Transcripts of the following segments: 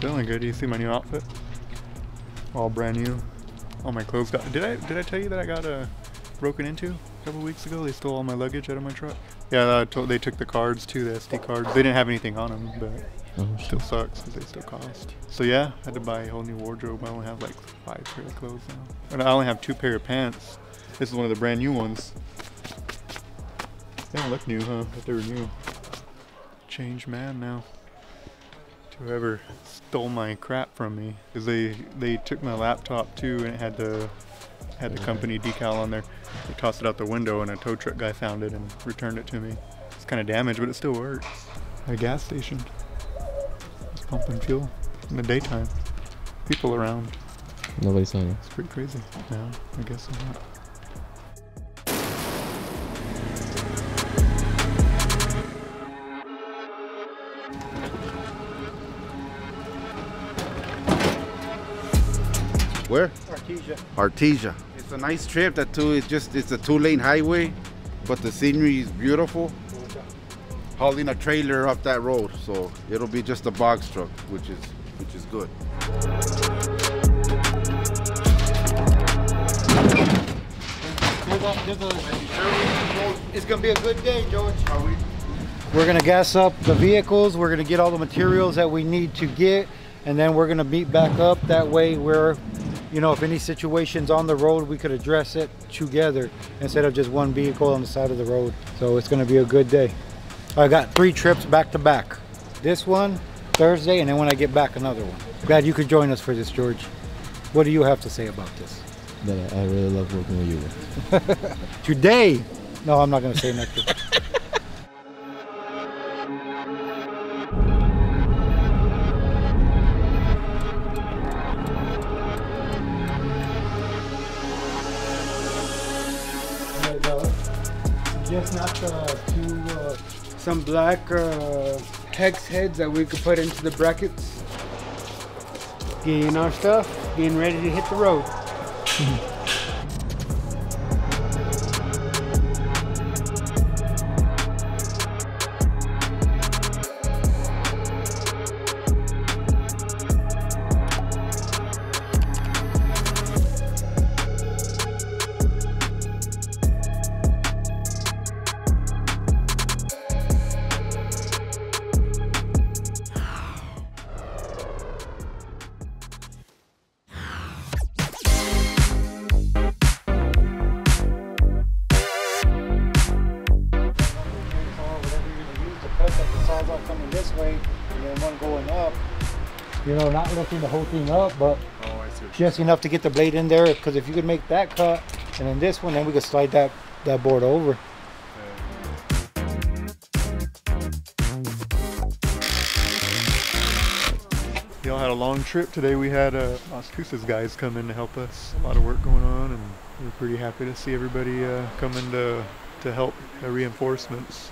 Feeling good. Do you see my new outfit? All brand new. All my clothes got. Did I tell you that I got broken into a couple weeks ago? They stole all my luggage out of my truck. Yeah, they took the cards too, the SD cards. They didn't have anything on them, but still sucks because they still cost. So yeah, I had to buy a whole new wardrobe. I only have like 5 pair of clothes now. And I only have 2 pair of pants. This is one of the brand new ones. They don't look new, huh? But they were new. Changed man now. Whoever stole my crap from me, because they took my laptop too, and it had the company decal on there. They tossed it out the window, and a tow truck guy found it and returned it to me. It's kind of damaged, but it still works. At a gas station, just pumping fuel in the daytime. People around. Nobody saw you. It's pretty crazy. No, I guess not. Where? Artesia. Artesia. It's a nice trip. It's a 2-lane highway, but the scenery is beautiful. Hauling a trailer up that road, so it'll be just a box truck, which is good. It's gonna be a good day, George. We're gonna gas up the vehicles. We're gonna get all the materials that we need to get, and then we're gonna meet back up. That way we're, you know, if any situations on the road, we could address it together instead of just one vehicle on the side of the road. So it's gonna be a good day. I got 3 trips back to back. This one, Thursday, and then when I get back, another one. Glad you could join us for this, George. What do you have to say about this? That I really love working with you. Today? No, I'm not gonna say nothing. Just not some black hex heads that we could put into the brackets. Getting our stuff, getting ready to hit the road. Coming this way and then one going up, you know, not lifting the whole thing up, but just enough to get the blade in there, because if you could make that cut and then this one, then we could slide that board over. Y'all had a long trip today. We had Las Cruces guys come in to help us. A lot of work going on, and we're pretty happy to see everybody come in to help the reinforcements.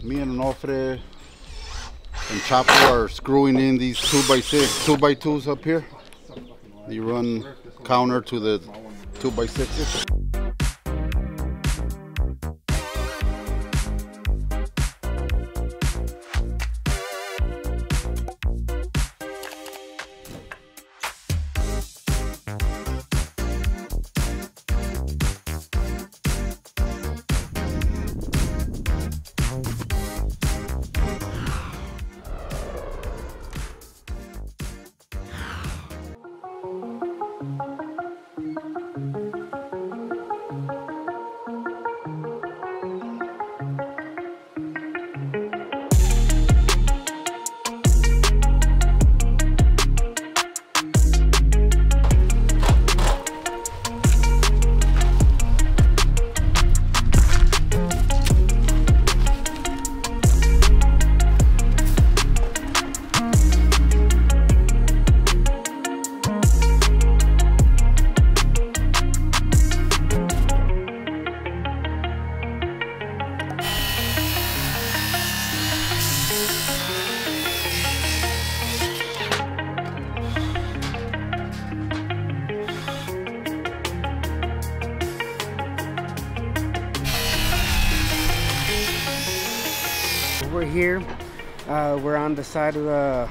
Me and Onofre and Chapo are screwing in these 2x6, 2x2s up here. They run counter to the 2x6s. over here. We're on the side of the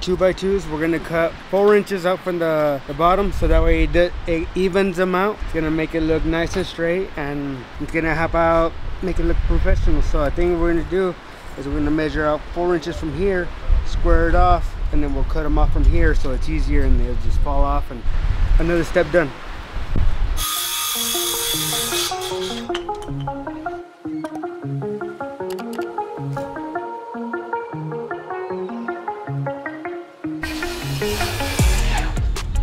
2x2s. We're gonna cut 4 inches out from the bottom, so that way it evens them out. It's gonna make it look nice and straight, and it's gonna help out make it look professional. So I think what we're gonna do is we're gonna measure out 4 inches from here, square it off, and then we'll cut them off from here so it's easier and they'll just fall off, and another step done.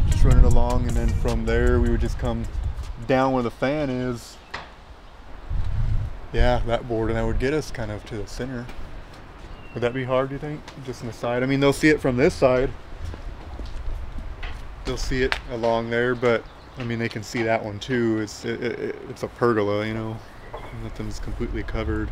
Just run it along, and then from there we would just come down where the fan is. Yeah, that board, and that would get us kind of to the center. Would that be hard, do you think? Just on the side? I mean, they'll see it from this side. They'll see it along there, but I mean, they can see that one too. It's a pergola, you know. Nothing's completely covered.